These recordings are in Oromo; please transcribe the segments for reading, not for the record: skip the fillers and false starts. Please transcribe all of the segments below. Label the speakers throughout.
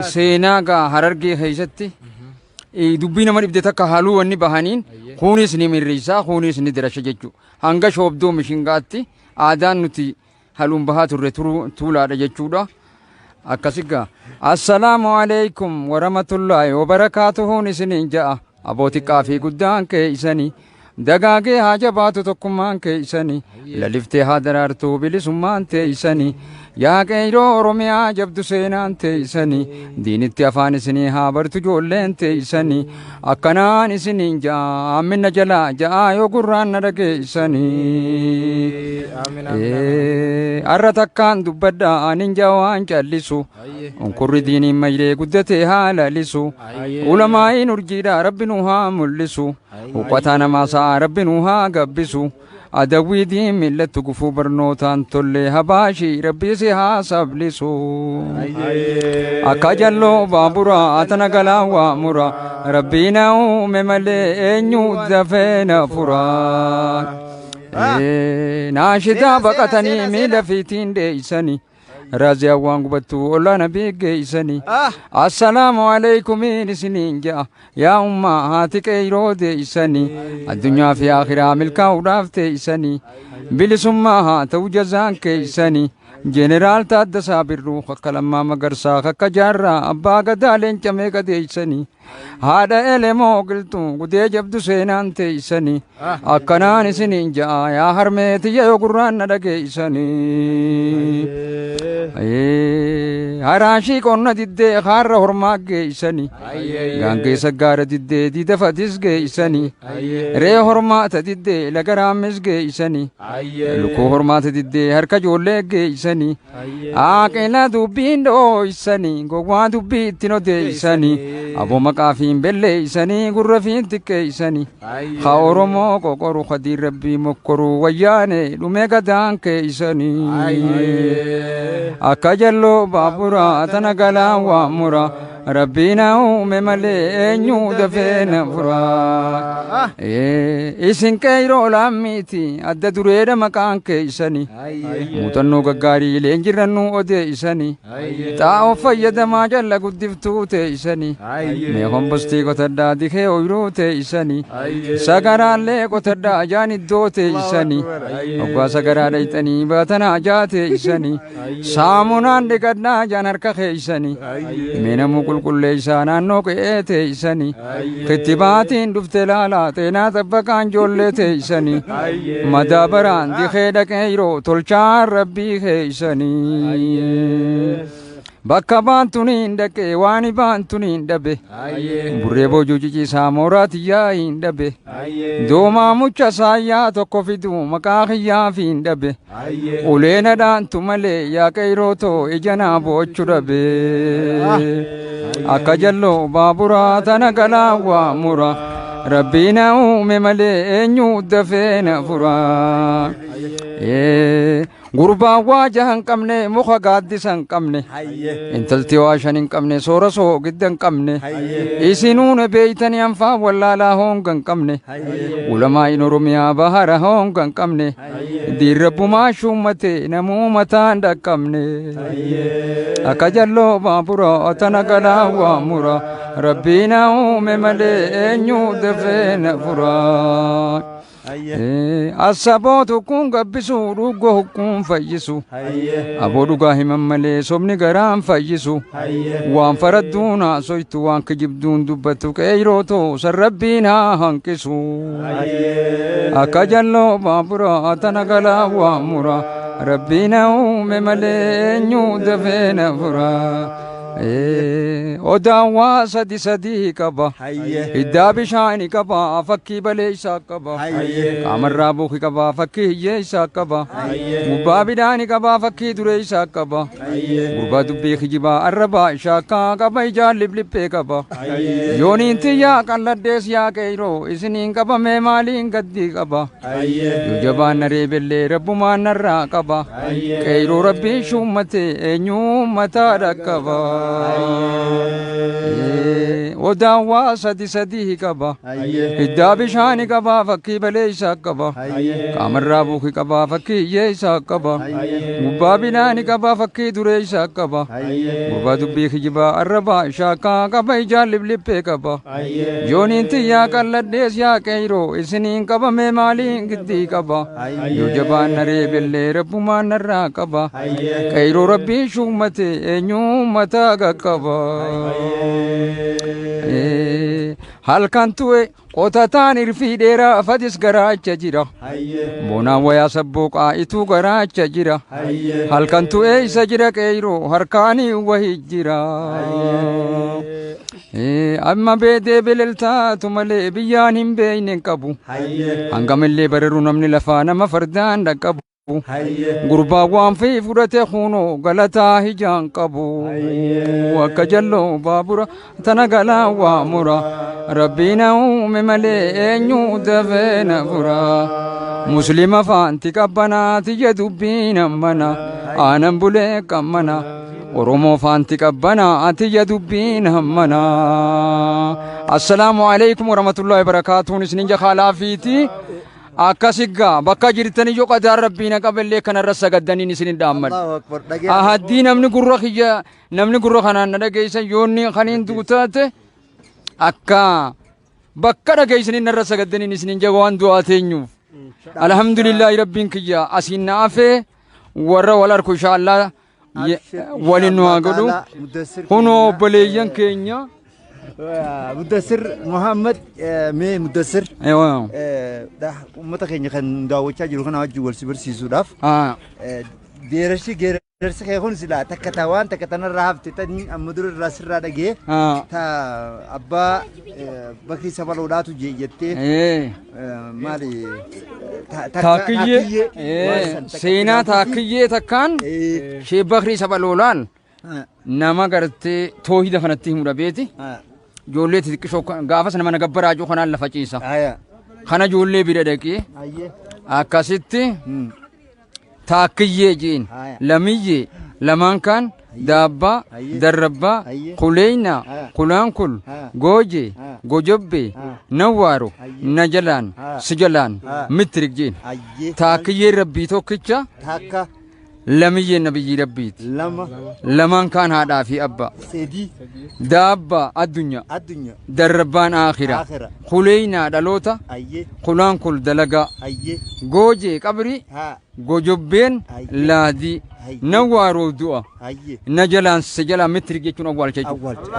Speaker 1: سيناغا هررجي هيستي دبينا مريب دتك حالو وني بهانين خونيس نمريسا خونيس ندرش ججو هنگا شوبدو مشينغاتي آدان نتي حالون بهات الرترو تولا رججودا أكسيكا السلام عليكم ورحمة الله وبركاته نسنين جاء أبوتي كافي قدان كيساني دقاقي حاجباتو تقمان كيساني للفتي هادرارتو بلسمان تيساني يا كيرو روميا جبدو سينان تيساني دين اتفاني سني هابرتو جولين تيساني أكنان سنين جاء من جلا جاء يو قران نرقيساني أرتكان دبدا أنين جوان جالسو انكر ديني مجري قدتي هالا لسو علماء نرجيدا ربنوها ملسو وقتانا ما سا ربنوها قبسو أدوي دين ملة تقفو برنوتان تولي هباشي ربي سيها سبلسو أكاجلو بابورا أتنا قلا وامورا ربينا مملي إنيو دفين فرا ناشدا بقتني ميلا فيتين ديساني رازي أوان قبطو الله نبي جيساني السلام عليكم نسنين جاء يا أمة هاتك إيرو ديساني الدنيا في آخرها ملكا وداف تيساني بلسمها توجزان كيساني جنرال تاد صابر روح كلمة مغرسا كجارة أبا قدالين جميع ديساني هذا إلمو قلتو قدي جبدو سينان تيساني أكنان سنين جاء يا هرميتي يا قران ندقيساني هراشي كنا ديدي خار هرما جيساني غانكي سجار ديدي دي دفتيس جيساني ري هرما تديدي لغرامس جيساني لكو هرما تديدي هركا جولي جيساني آكينا دوبين دو إساني غوان دوبي تينو ديساني أبو مكافين بلي إساني غرفين تكي إساني خاورمو كوكورو خدير ربي مكورو وياني لوميغا دان كي إساني أكاجلو بابورا تنقلا وامورا ربنا مملي إنيو دفين فرا إسن كيرو لاميتي أدى دريد مكان كيساني موتنو غغاري لنجرنو أدى إساني تاو فيد ما جل قدفتو تيساني ميهم بستي قتدا دخي ويرو تيساني ساقران لي قتدا جاني دو تيساني وقا ساقران ليتني باتنا جا تيساني سامونان دقدنا جانرك خيساني مينمو كل إنسان نوك إيتيسني كتباتين دفتلالا تينا تبكان جولتيسني مدابران دي خيدك إيرو تلشار ربي خيسني bakka baantuniin dhaqe waan baantuniin dhabe burree boojujiji saamoraati yaa'iin dhabe doomaa mucha saayyaa tokko fidu maqaa kiyyaafiin dhabe uleenadhaantu malee yaa qeyrooto ijanaa boochu dhabe akka jalloo baaburaa tana galaa waamura rabbiina uume malee eenyu dafeena furaa gurbaa waaja hin qabne muka gaaddisa hin qabne intalti waashan hin qabne soora soogidda hin qabne isinuune beeytanii anfaa wallaalaa hoonga hin qabne ulamaa'iin oromiyaa bahara hoonga hin qabne diirrabbumaa shummate namuu mataan dhaqqabne akka jalloo baabura tana galaa waamura rabbiina uume malee eenyu dafeena furaa Asabootu kun gabbisu dhugoo kun fayyisu aboo dhugaa himan malee sobni garaan fayyisu waan faradduun haasoytu waan kijibduun dubbatu qeeyrooto san rabbiin haa hanqisu akka jalloo baabura tana galaa waamura rabbiin uume malee eenyu dafeena furaa Odaawaa sadi sadii qaba hiddaa bishaanii qaba fakkii baleessaa qaba qaamarraa buuki qaba fakkii hiyyeessaa qaba gubbaa bidhaanii qaba fakkii dureessaa qaba gurbaa dubbii kijibaa arrabaa shaakkaa qaba ijaan lipliphee qaba yooniin tiyyaa qalladdees yaa qeyroo isiniin qabamee maaliin gaddii qaba yoo jabaan naree bellee rabbumaan narraa qaba qeyroo rabbiin shummate eenyuu mataa dhaqqaba Odaawwaa sadi sadii qaba. Hiddaa bishaanii qaba fakkii balee isaa qaba. Qaamarraa buukii qaba fakkii iyyee isaa qaba. Gubbaa binaanii qaba fakkii duree isaa qaba. Gurbaa dubbii kijibaa arrabaa shaakkaa qaba ijaan liblippee qaba. Yooniin tiyyaa qalladhees yaa qeyroo isiniin qabame maaliin giddii qaba. Yoo jabaan naree bellee rabbumaan narraa qaba. Qeyroo rabbiin shuumate eenyuun mataa qaqqaba. Halkan tu'e qotataan irfii dheeraa fadis garaacha jira. Bonaan wayaa sabbooqaa ituu garaacha jira. Halkan tu'e isa jira qeyroo harkaanii wahii jira. Amma beedee bililtaatu malee biyyaan hin beeyne qabu. Hangamillee bararuu namni lafaa nama fardaan dhaqqabu. Gurbaa waan fi fudhate kunoo galataa hijaan qabu. Akka jalloo baabura tana galaa waa mura. Rabbiina uume malee eenyu dafee na fura. Muslima faanti qabbanaati jedubbiin ammana. Aanan bulee qammana. Oromoo faanti qabbanaati jedubbiin ammana. Assalaamu alaikum warahmatullahi wabarakatuh. Isinin jakaalaa fiiti. Akkasigaa bakka jirtanii yoo qadaan rabbiin qaballee kanarra sagaddaniin isinin dhaamman. Haddii namni gurra kanaan na dhageessan yoonni kaniin duutaate akka bakka dhageessaniin narra sagaddaniin isinin jawaan du'aa teenyuuf. Alhamdulillahi rabbiin kiyya asiin na afee warra wal arku inshaallah waliin nu haa godhu. Kunoo obboleeyyan keenya.
Speaker 2: مدثر محمد مي مدثر
Speaker 1: ايوه
Speaker 2: امتا كينيا كان داوچا جيرو كان واجي ول سيبر سيسوداف ديرشي غيرس كيخون سلا تكتاوان تكتنا رافت تني امدور راسرا دغه تا ابا بكري سبلوداتو جيجتي مالي
Speaker 1: تاكيه سينا تاكيه تكان شي بكري سبلولان nama gartee toohida kanatti himudha beeti. Ijoollee xixiqqishoo gaafas nama nagabbaraa jiru kanaan lafa ciisa. Kana ijoollee bira dhaqee akkasitti taakkiyyee jeen lamiyyee lamaan kaan daabbaa darrabbaa kuleeyna kulaan kul gooje gojobbe nawwaaro najalaan sijalaan mitrik jeen taakkiyyee rabbii tokkicha لمية نبي ربيت لمن كان هذا في أبا دابا الدنيا دربان آخرة خلينا دلوتا خلان كل دلقا جوجي كبري جوجبين لادي نوارو دوا نجلان سجلا متري جيتون أول شيء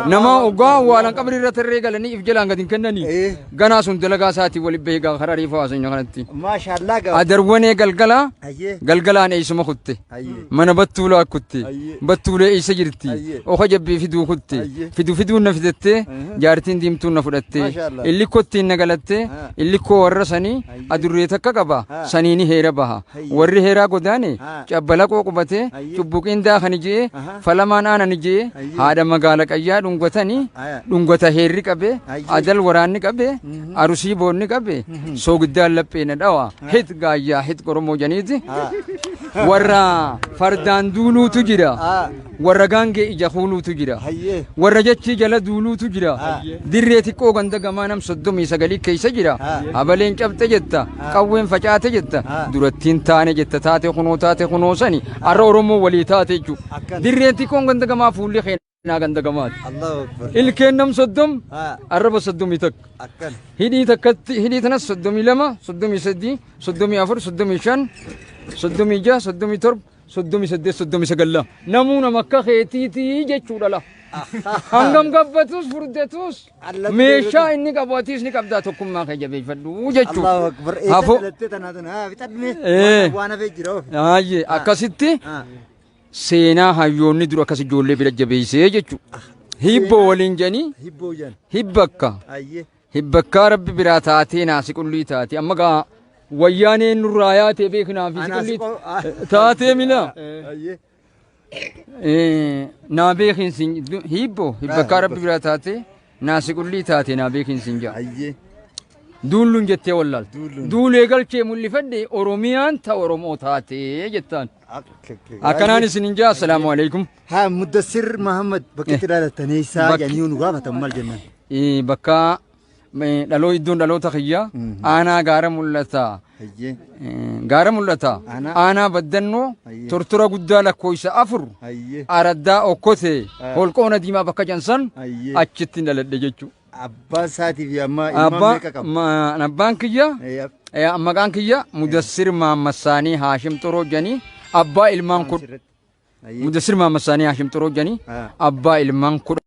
Speaker 1: نما أوجا ولا كبري رتريجا لني إفجلان قدين كنني جناسون دلقا ساتي ولي بيجا خراري فاسين يغنتي
Speaker 2: ما شاء الله
Speaker 1: أدروني قلقلا أنا إيش ما خدته من بتولا كتي بتولا إيش جرتي أخجب بفيدو كتي فيدو نفدته جارتين ديمتون نفدته اللي كتي نقلته اللي كورسني أدريتك كبا سنيني هيرا بها وري هيرا قداني جبلك وقبته شبوكين داخني جي فلمان أنا نجي هذا مقالك أياد ونقطني ونقطه هيري كبه أدل وراني كبه أروسي بورني كبه سوق الدال لبينا دوا هيت جايا هيت كرمو جنيدي ورا فردان دولو تجرا ورا غانجي إجاخولو تجرا ورا جتشي جلا دولو تجرا دريتي كو غندا غمانم صدومي سغلي كيس جرا أبلين كبت جتا قوين فجات جتا درتين تاني جتا تاتي خنو سني أرورمو ولي تاتي جو دريتي كو غندا غما فولي خين ناغندا غمات
Speaker 2: الله أكبر
Speaker 1: الكنم صدوم الرب صدومي تك هدي تكت هدي تنس صدومي لما صدومي سدي صدومي أفر صدومي شان صدومي جا صدومي ترب صدومي سدي صدومي سجلا نمونا مكة خيتي تيجي تشولا هنگم قبضتوس فردتوس ميشا إني قبضتيس ني قبضاتكم ما خجبي فدو جتشو
Speaker 2: الله أكبر
Speaker 1: هافو
Speaker 2: بتدمي وانا في جرو
Speaker 1: هاي أكاسيتي سينا هايوني درو أكاسي جولي بلا جبيسي جتشو هيبو ولينجاني هيبكا هيبكا ربي براتاتي ناسي كلي تاتي أما قا وياني نرايات بيخنا في كلي تاتي منا نابيخين سين هيبو هيبكا ربي براتاتي ناسي كلي تاتي نابيخين سينجا دولون جتة والله دول يقال شيء مولي فدي أوروميان تا أورومو تاتي جتان أكناني سنينجا السلام عليكم
Speaker 2: ها مدثر محمد بكتير على تنيسا يعني ونقابة تمال جنة
Speaker 1: bakka dhaloo iddoon dhaloota kiyya aanaa gaara mul'ata.
Speaker 2: Hayyee.
Speaker 1: Gaara mul'ata.
Speaker 2: Aanaa.
Speaker 1: Aanaa baddannoo
Speaker 2: Hayyee.
Speaker 1: tortora guddaa lakkoofsa 4
Speaker 2: Hayyee.
Speaker 1: araddaa okkote holqoona diimaa bakka jansan
Speaker 2: Hayyee.
Speaker 1: achitti dhaladhe jechuudha.
Speaker 2: Abbaan isaatii fi amma ilmaan meeqa qaba?
Speaker 1: Abbaan kiyya
Speaker 2: Yap.
Speaker 1: maqaan kiyya Mudassir Mahammad Saanii Haashim Xoroo jedhanii abbaa ilmaan kudha.
Speaker 2: Asirratti. Hayyee.
Speaker 1: Mudassir Mahammad Saanii Haashim Xoroo jedhanii
Speaker 2: Ah.
Speaker 1: abbaa ilmaan kudha.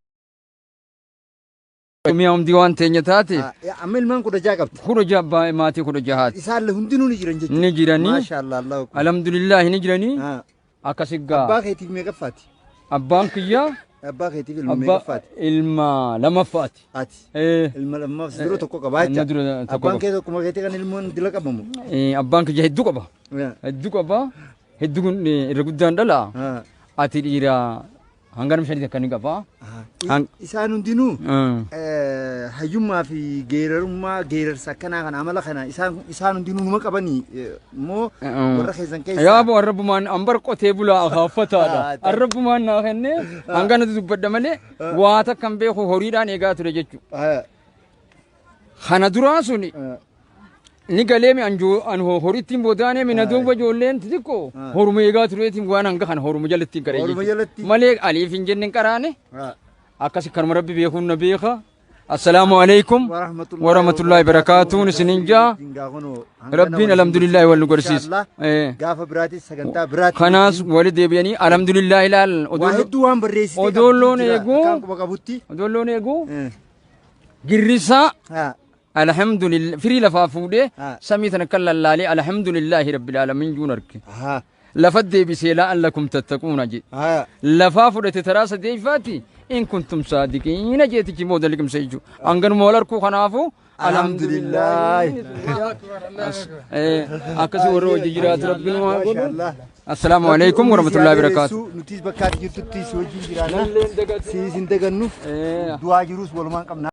Speaker 1: Mi'a humdii waan teenya taate
Speaker 2: Amma ilmaan kudha jaha qabdi.
Speaker 1: kudha jaha maatii kudha jahaati.
Speaker 2: Isaan hundinuu ni jiran jechuudha.
Speaker 1: Ni jiranii.
Speaker 2: Maashaallah Allahu akbar.
Speaker 1: Alhamdulillah ni jiranii.
Speaker 2: Ah.
Speaker 1: Akkasiggaa
Speaker 2: Abbaa keetiif meeqaffaati?
Speaker 1: abbaan kiyya
Speaker 2: Abbaa keetiif ilma
Speaker 1: abbaa
Speaker 2: meeqaffaati?
Speaker 1: ilma lamaffaati.
Speaker 2: Ati.
Speaker 1: Eh,
Speaker 2: Ilma lammaaf dura tokko qabaa
Speaker 1: Ilma
Speaker 2: jecha.
Speaker 1: dura tokko
Speaker 2: Abbaan
Speaker 1: qaba.
Speaker 2: kee tokkuma keetii kan ilmoon dila qabamu.
Speaker 1: Abbaan kiyya hedduu qaba. Hedduu qaba. Hedduu kun irra guddaan dhala.
Speaker 2: Ah.
Speaker 1: Ati dhiira hanga nama shanii akka ni qaba.
Speaker 2: Isaan hundinuu hayyummaa fi geerarummaa geerarsa akkanaa kana amala kana isaan hundinuu numa qabanii immoo warra keessan keessa.
Speaker 1: Yaaba arrabbumaan ambar qotee bulaa akaaffataadha. Arrabbumaan naa kennee hanga nuti dubbadda malee waa takka hin beeku horiidhaan eegaa ture jechuudha. Kana duraa suni ni galee mi an horittiin boodaanee mina duuba ijoolleen xixiqqoo horuma eegaa tureetiin waan hanga kana horuma jalatti hin
Speaker 2: Horuma jalatti.
Speaker 1: malee aliif hin jenne hin qaraane akkasi kanuma rabbi beekuun na beeka. Assalaamu alaikum warahmatullahi barakatuun isinin jaa rabbiin alhamdulillahi wal nu garsiisa.
Speaker 2: Gaafa biraatis sagantaa biraatti.
Speaker 1: Kanaas wali deebi'anii alhamdulillahi ilaal
Speaker 2: Waa hedduu waan barreessite.
Speaker 1: odoolloon eeguu
Speaker 2: Kan quba qabutti.
Speaker 1: odoolloon eeguu girrisaa alhamdulillah firii lafaa fuudhee samii tana kan lallaalee alhamdulillahi rabbil alamin juun arge lafa deebisee la'allakum tattaquuna jedhe lafaa fudhate taraa sadeeyfaati in kuntum saadiqiina jeetichi moo daligimsa jechu hanganuma wal arkuu kanaafu alhamdulillahi akkasi warra hojii jiraatu rabbiin waa godhu assalaamu alaikum warahmatullahi wabarakaatu
Speaker 2: Nutis bakka ati jirtutti si wajjin jiraanna. Siin dagannuuf du'aa jirus walumaan qabna.